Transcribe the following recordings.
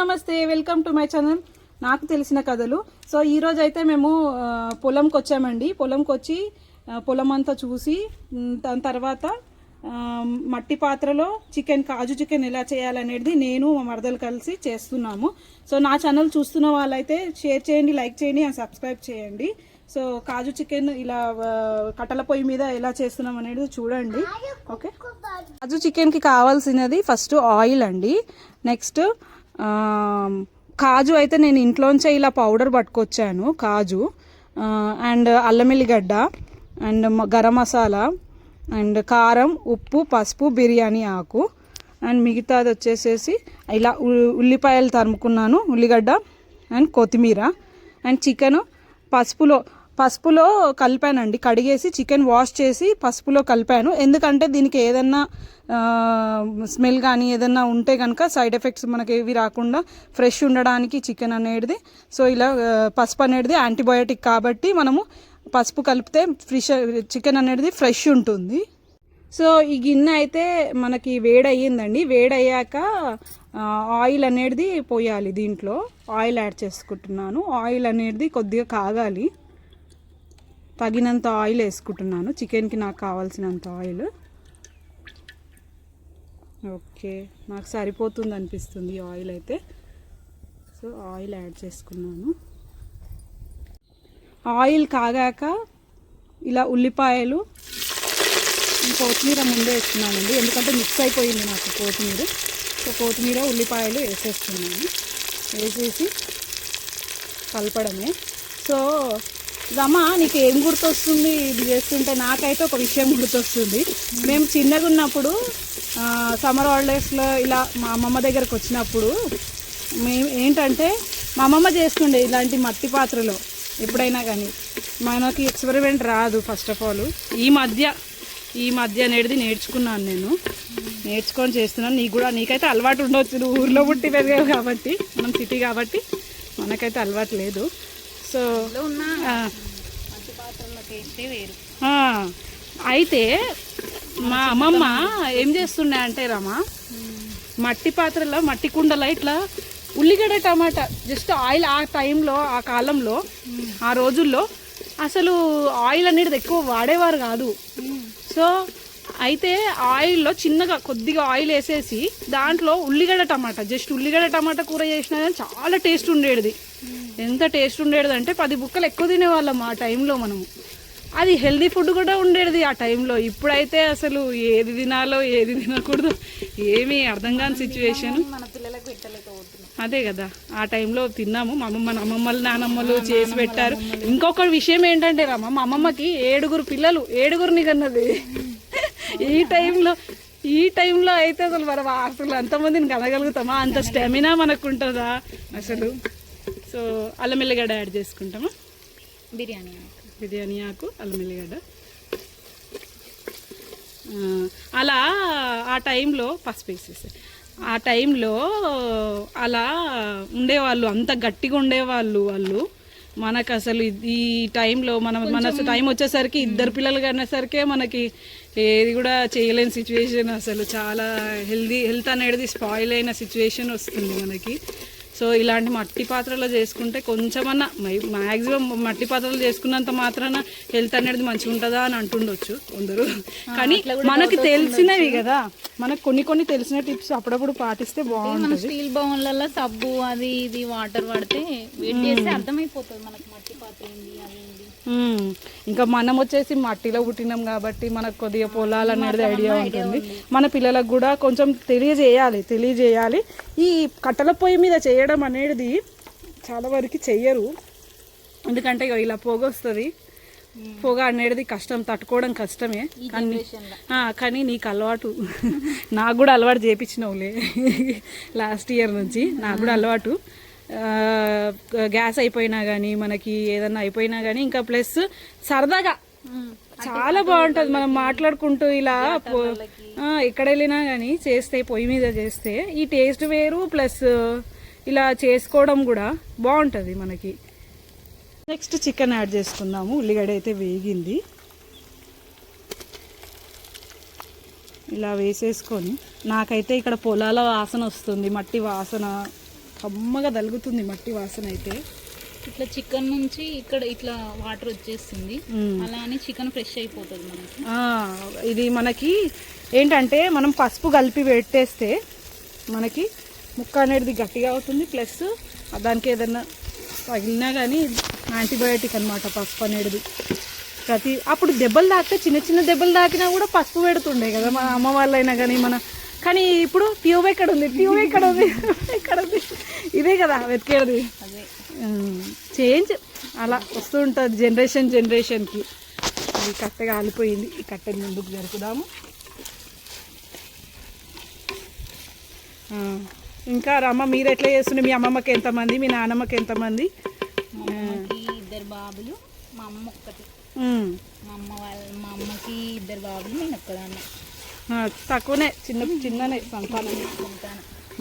నమస్తే, welcome to my channel నాకు తెలిసిన కథలు. సో ఈరోజు అయితే మేము పొలంకి వచ్చామండి. పొలంకి వచ్చి పొలం అంతా చూసి దాని తర్వాత మట్టి పాత్రలో కాజు చికెన్ ఎలా చేయాలనేది నేను మా మరదలు కలిసి చేస్తున్నాము. సో నా ఛానల్ చూస్తున్న వాళ్ళైతే షేర్ చేయండి, లైక్ చేయండి అండ్ సబ్స్క్రైబ్ చేయండి. సో కాజు చికెన్ ఇలా కట్టెల పొయ్యి మీద ఎలా చేస్తున్నాం అనేది చూడండి. ఓకే, కాజు చికెన్కి కావాల్సినది ఫస్ట్ ఆయిల్ అండి. నెక్స్ట్ కాజు అయితే నేను ఇంట్లోంచే ఇలా పౌడర్ పట్టుకొచ్చాను. కాజు అండ్ అల్లం ఎల్లిగడ్డ అండ్ గరం మసాలా అండ్ కారం, ఉప్పు, పసుపు, బిర్యానీ ఆకు అండ్ మిగతాది వచ్చేసేసి ఇలా ఉల్లిపాయలు తరుముకున్నాను, ఉల్లిగడ్డ అండ్ కొత్తిమీర అండ్ చికెన్ పసుపులో కలిపానండి. కడిగేసి చికెన్ వాష్ చేసి పసుపులో కలిపాను. ఎందుకంటే దీనికి ఏదన్నా స్మెల్ కానీ ఏదన్నా ఉంటే కనుక సైడ్ ఎఫెక్ట్స్ మనకి ఏవి రాకుండా ఫ్రెష్ ఉండడానికి చికెన్ అనేది. సో ఇలా పసుపు అనేది యాంటీబయోటిక్ కాబట్టి మనము పసుపు కలిపితే చికెన్ అనేది ఫ్రెష్ ఉంటుంది. సో ఈ గిన్నె అయితే మనకి వేడయ్యిందండి. వేడయ్యాక ఆయిల్ అనేది పోయాలి. దీంట్లో ఆయిల్ యాడ్ చేసుకుంటున్నాను. ఆయిల్ అనేది కొద్దిగా కాగాలి. తగినంత ఆయిల్ వేసుకుంటున్నాను. చికెన్కి నాకు కావాల్సినంత ఆయిల్. ఓకే, నాకు సరిపోతుంది అనిపిస్తుంది ఆయిల్ అయితే. సో ఆయిల్ యాడ్ చేసుకున్నాను. ఆయిల్ కాగాక ఇలా ఉల్లిపాయలు, కొత్తిమీర ముందే వేస్తున్నానండి. ఎందుకంటే మిక్స్ అయిపోయింది నాకు కొత్తిమీర. సో కొత్తిమీర, ఉల్లిపాయలు వేసేస్తున్నాను. వేసేసి కలపడమే. సో రమా, నీకు ఏం గుర్తొస్తుంది ఇది చేస్తుంటే? నాకైతే ఒక విషయం గుర్తొస్తుంది. మేము చిన్నగా ఉన్నప్పుడు సమ్మర్ హాలిడేస్లో ఇలా మా అమ్మమ్మ దగ్గరకు వచ్చినప్పుడు మేము ఏంటంటే మా అమ్మమ్మ చేస్తుండే ఇలాంటి మట్టి పాత్రలో. ఎప్పుడైనా కానీ మనకి ఎక్స్పెరిమెంట్ రాదు ఫస్ట్ ఆఫ్ ఆల్. ఈ మధ్య అనేది నేర్చుకున్నాను. నేర్చుకొని చేస్తున్నాను. నీకైతే అలవాటు ఉండవచ్చు. నువ్వు ఊర్లో పుట్టి పెరిగావు కాబట్టి, మనం సిటీ కాబట్టి మనకైతే అలవాటు లేదు. సో అయితే మా అమ్మమ్మ ఏం చేస్తుండే అంటే రమా, మట్టి పాత్రలో, మట్టి కుండలో ఇట్లా ఉల్లిగడ్డ, టమాటా జస్ట్ ఆయిల్ ఆ టైంలో, ఆ కాలంలో, ఆ రోజుల్లో అసలు ఆయిల్ అనేది ఎక్కువ వాడేవారు కాదు. సో అయితే ఆయిల్లో చిన్నగా కొద్దిగా ఆయిల్ వేసేసి దాంట్లో ఉల్లిగడ్డ టమాటా, జస్ట్ ఉల్లిగడ్డ టమాటా కూర చేసినా కానీ చాలా టేస్ట్ ఉండేది. ఎంత టేస్ట్ ఉండేది అంటే 10 బుక్కలు ఎక్కువ తినేవాళ్ళం ఆ టైంలో మనము. అది హెల్దీ ఫుడ్ కూడా ఉండేది ఆ టైంలో. ఇప్పుడైతే అసలు ఏది తినాలో ఏది తినకూడదు ఏమీ అర్థం కాని సిచ్యువేషన్. అదే కదా, ఆ టైంలో తిన్నాము. మా అమ్మమ్మలు, నానమ్మలు చేసి పెట్టారు. ఇంకొక విషయం ఏంటంటే రమ్మ, మా అమ్మమ్మకి 7 పిల్లలు, 7 కన్నది. ఈ టైంలో అయితే అసలు మనం అసలు అంతమందిని కనగలుగుతామా? అంత స్టామినా మనకు ఉంటుందా అసలు? సో అల్లం ఎల్లిగడ్డ యాడ్ చేసుకుంటామా. బిర్యానీ ఆకు, అల్లం ఎల్లిగడ్డ అలా ఆ టైంలో పసుపు వేసేసి ఆ టైంలో అలా ఉండేవాళ్ళు. అంత గట్టిగా ఉండేవాళ్ళు వాళ్ళు. మనకు అసలు ఈ టైంలో మన టైం వచ్చేసరికి 2 పిల్లలు కనేసరికే మనకి ఏది కూడా చేయలేని సిచ్యువేషన్. అసలు చాలా హెల్త్ అనేది స్పాయిల్ అయిన సిచ్యువేషన్ వస్తుంది మనకి. సో ఇలాంటి మట్టి పాత్రలో చేసుకుంటే కొంచెమన్నా, మ్యాక్సిమం మట్టి పాత్రలు చేసుకున్నంత మాత్రాన హెల్త్ అనేది మంచిగా ఉంటుందా అని అంటుండొచ్చు కొందరు. కానీ మనకి తెలిసినవి కదా, మనకు కొన్ని తెలిసిన టిప్స్ అప్పుడప్పుడు పాటిస్తే బాగుంటుంది. స్టీల్ బౌన్లలో సబ్బు అది ఇది వాటర్ పడితే అర్థమైపోతుంది మనకి మట్టి పాత్ర ఏంది అది ఏంది. ఇంకా మనం వచ్చేసి మట్టిలో పుట్టినాం కాబట్టి మనకు కొద్దిగా పొలాలు అనేది ఐడియా ఉంటుంది. మన పిల్లలకు కూడా కొంచెం తెలియజేయాలి. ఈ కట్టెల పొయ్యి మీద చేయడం అనేది చాలా వరకు చెయ్యరు. ఎందుకంటే ఇలా పొగ వస్తుంది. పొగ అనేది కష్టం, తట్టుకోవడం కష్టమే. కానీ నీకు అలవాటు, నాకు కూడా అలవాటు చేయించినవులే లాస్ట్ ఇయర్ నుంచి. నాకు కూడా అలవాటు. గ్యాస్ అయిపోయినా కానీ, మనకి ఏదన్నా అయిపోయినా కానీ, ఇంకా ప్లస్ సరదాగా చాలా బాగుంటుంది మనం మాట్లాడుకుంటూ ఇలా ఎక్కడ వెళ్ళినా కానీ చేస్తే, పొయ్యి మీద చేస్తే ఈ టేస్ట్ వేరు. ప్లస్ ఇలా చేసుకోవడం కూడా బాగుంటుంది మనకి. నెక్స్ట్ చికెన్ యాడ్ చేసుకుందాము. ఉల్లిగడ్డ అయితే వేగింది. ఇలా వేసేసుకొని, నాకైతే ఇక్కడ పొలాల వాసన వస్తుంది, మట్టి వాసన. కమ్మగా తలుగుతుంది మట్టి వాసన అయితే. ఇట్లా చికెన్ నుంచి ఇక్కడ ఇట్లా వాటర్ వచ్చేస్తుంది, అలా అని చికెన్ ఫ్రెష్ అయిపోతుంది మనకి. ఇది మనకి ఏంటంటే మనం పసుపు కలిపి పెట్టేస్తే మనకి ముక్క అనేది గట్టిగా అవుతుంది, ప్లస్ దానికి ఏదైనా తగిలినా కానీ యాంటీబయాటిక్ అనమాట పసుపు అనేది. అప్పుడు దెబ్బలు తాకితే చిన్న చిన్న దెబ్బలు తాకినా కూడా పసుపు పెడుతుండే కదా మన అమ్మ వాళ్ళైనా కానీ కానీ ఇప్పుడు ట్యూబ్ ఎక్కడ ఉంది, ఎక్కడ ఉంది, ఇదే కదా వెతికేది. చేంజ్ అలా వస్తూ ఉంటుంది జనరేషన్కి. అది కట్టెగా ఆలిపోయింది, ఈ కట్టెని ముందుకు జరుపుదాము. ఇంకా రమ్మ మీరు ఎట్లా చేస్తుండే? మీ అమ్మమ్మకి ఎంతమంది, మీ నాన్నమ్మకి ఎంతమంది? ఇద్దరు బాబులు, మా అమ్మ ఒక్కటి. మా అమ్మకి ఇద్దరు బాబులు, నేను ఒక్కదాన్ని. తక్కువనే, చిన్ననే సంతానం.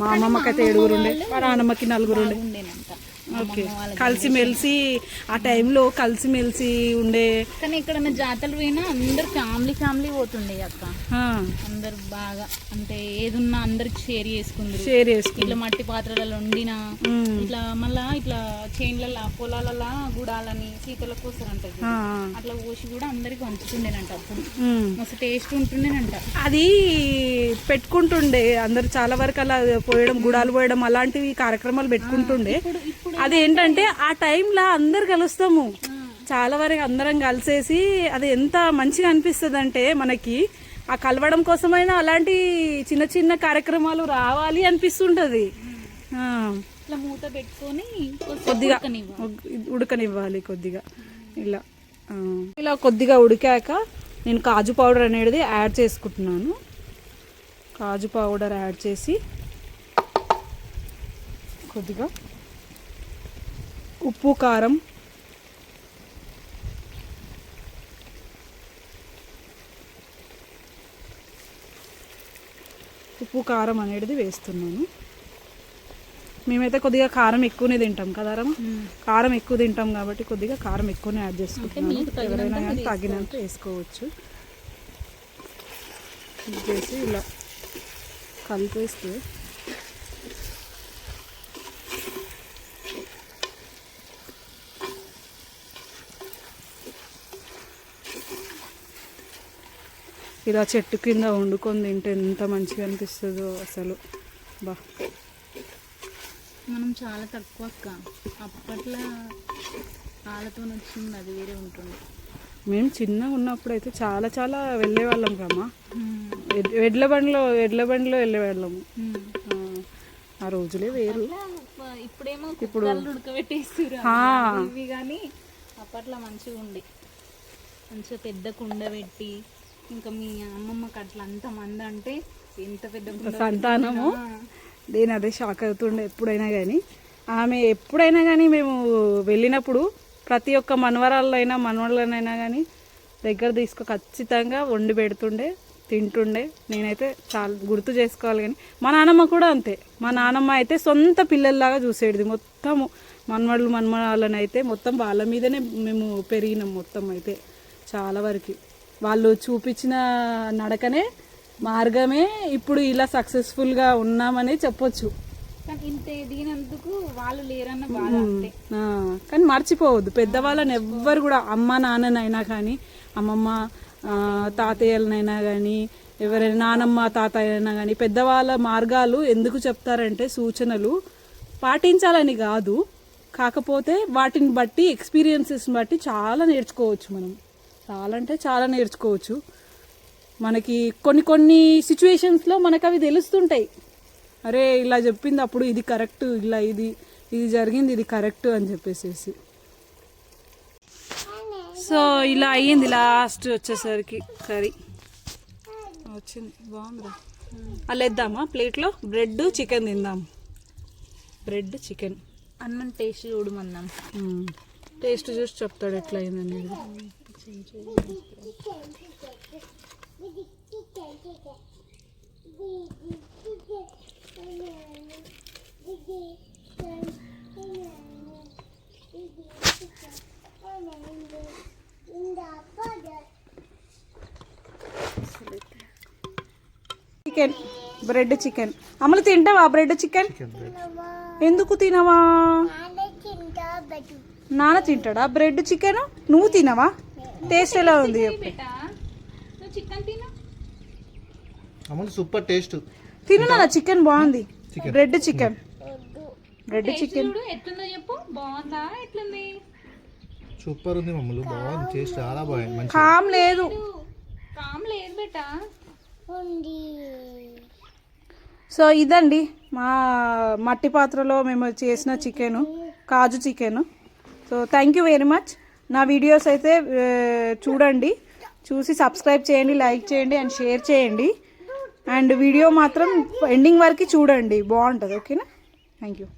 మా అమ్మమ్మకి అయితే 7 ఉండే, మా నాన్నమ్మకి 4 ఉండే. ఓకే, కలిసిమెలిసి ఆ టైంలో కలిసిమెలిసి ఉండే. కానీ ఇక్కడ జాతరలు పోయినా అందరు ఫ్యామిలీ పోతుండే అక్క. అందరు బాగా అంటే ఏదున్నా అందరికి షేర్ చేసుకుందరు. ఇట్లా మట్టి పాత్రలలో వండినా ఇట్లా మళ్ళా ఇట్లా చేన్లలో పొలాలలో గుడాలని శీతల కోసరంటది, అట్లా పోసి కూడా అందరికి వంచుతుండేనంట. అప్పుడు మస్తు టేస్ట్ ఉంటుండేనంట. అది పెట్టుకుంటుండే అందరు చాలా వరకు అలా పోయడం, గుడాలు పోయడం అలాంటివి కార్యక్రమాలు పెట్టుకుంటుండే. అదేంటంటే ఆ టైంలో అందరు కలుస్తాము, చాలా వరకు అందరం కలిసేసి అది ఎంత మంచిగా అనిపిస్తుంది అంటే మనకి ఆ కలవడం కోసమైనా అలాంటి చిన్న చిన్న కార్యక్రమాలు రావాలి అనిపిస్తుంటది. ఇట్లా మూత పెట్టుకొని కొద్దిగా ఉడకనివ్వాలి కొద్దిగా. ఇలా కొద్దిగా ఉడికాక నేను కాజు పౌడర్ అనేది యాడ్ చేసుకుంటున్నాను. కాజు పౌడర్ యాడ్ చేసి కొద్దిగా ఉప్పు కారం, అనేది వేస్తున్నాను. మేమైతే కొద్దిగా కారం ఎక్కువనే తింటాం కదా రమ్మ, కారం ఎక్కువ తింటాం కాబట్టి కొద్దిగా కారం ఎక్కువనే యాడ్ చేసుకుంటున్నాను. ఎవరైనా కానీ తగినంత వేసుకోవచ్చు. చేసి ఇలా కలిపేస్తే ఇలా చెట్టు కింద వండుకొని తింటే ఎంత మంచిగా అనిపిస్తుందో అసలు. మనం చాలా తక్కువ అక్క, అప్పట్లో వాళ్ళతో వచ్చింది అది వేరే ఉంటుంది. మేము చిన్నగా ఉన్నప్పుడు అయితే చాలా చాలా వెళ్ళేవాళ్ళం కమ్మా, ఎడ్ల బండిలో వెళ్ళేవాళ్ళము. ఆ రోజులే వేరు. ఇప్పుడేమో ఇప్పుడు ఉడకబెట్టేస్తారు ఇవి, కానీ అప్పట్లో మంచిగా ఉండి మంచిగా పెద్ద కుండ పెట్టి. ఇంకా మీ అమ్మమ్మకి అట్లా అంతమంది అంటే ఎంత పెద్ద సంతానము. నేను అదే షాక్ అవుతుండే ఎప్పుడైనా కానీ. ఆమె ఎప్పుడైనా కానీ మేము వెళ్ళినప్పుడు ప్రతి ఒక్క మనవళ్ళైనా కానీ దగ్గర ఖచ్చితంగా వండి పెడుతుండే, తింటుండే. నేనైతే చాలా గుర్తు చేసుకోవాలి. కానీ మా నాన్నమ్మ కూడా అంతే. మా నాన్నమ్మ అయితే సొంత పిల్లల్లాగా చూసేది. మొత్తము మనవళ్ళని అయితే మొత్తం వాళ్ళ మీదనే మేము పెరిగినాం మొత్తం. అయితే చాలా వరకు వాళ్ళు చూపించిన నడకనే మార్గమే ఇప్పుడు ఇలా సక్సెస్ఫుల్గా ఉన్నామని చెప్పొచ్చు. వాళ్ళు లేరన్న బాధ. కానీ మర్చిపోవద్దు పెద్దవాళ్ళని ఎవ్వరు కూడా, అమ్మ నాన్ననైనా కానీ, అమ్మమ్మ తాతయ్యలనైనా కానీ, ఎవరైనా నానమ్మ తాతయ్య అయినా కానీ, పెద్దవాళ్ళ మార్గాలు ఎందుకు చెప్తారంటే సూచనలు పాటించాలని కాదు, కాకపోతే వాటిని బట్టి ఎక్స్పీరియన్సెస్ బట్టి చాలా నేర్చుకోవచ్చు. మనం చాలా అంటే చాలా నేర్చుకోవచ్చు. మనకి కొన్ని సిచ్యువేషన్స్లో మనకు అవి తెలుస్తుంటాయి. అరే ఇలా చెప్పింది అప్పుడు ఇది కరెక్ట్, ఇలా ఇది జరిగింది, ఇది కరెక్ట్ అని చెప్పేసి. సో ఇలా అయ్యింది. లాస్ట్ వచ్చేసరికి కర్రీ వచ్చింది, బాగుందా? అలా వేద్దామా ప్లేట్లో? బ్రెడ్ చికెన్ తిందాం. బ్రెడ్ చికెన్ అన్నం టేస్ట్ చూడమన్నాం. టేస్ట్ చూసి చెప్తాడు ఎట్లా అయిందని. Chicken, bread chicken. అమలు తింటావా బ్రెడ్ చికెన్? ఎందుకు తినవా? నాన్న తింటాడా బ్రెడ్ చికెన్? నువ్వు తినవా? టేస్ట్ ఎలా ఉంది చెప్పు. చికెన్ తిను. అమలు సూపర్ టేస్ట్. తిను నాన్న, చికెన్ బాగుంది. Bread chicken. బ్రెడ్ చికెన్ ఎట్లుందో చెప్పు. బాగుందా? ఎట్లుంది? సూపర్ ఉంది మమ్మల్ని, బాగుంది టేస్ట్, చాలా బాగుంది. మంచి కామ్ లేదు. కామ్ లేదు బేటా. సో ఇదండి మా మట్టి పాత్రలో మేము చేసిన chicken, kaju chicken. So thank you very much. నా వీడియోస్ అయితే చూడండి, చూసి సబ్స్క్రైబ్ చేయండి, లైక్ చేయండి అండ్ షేర్ చేయండి. అండ్ వీడియో మాత్రం ఎండింగ్ వరకు చూడండి, బాగుంటుంది. ఓకేనా? Thank you.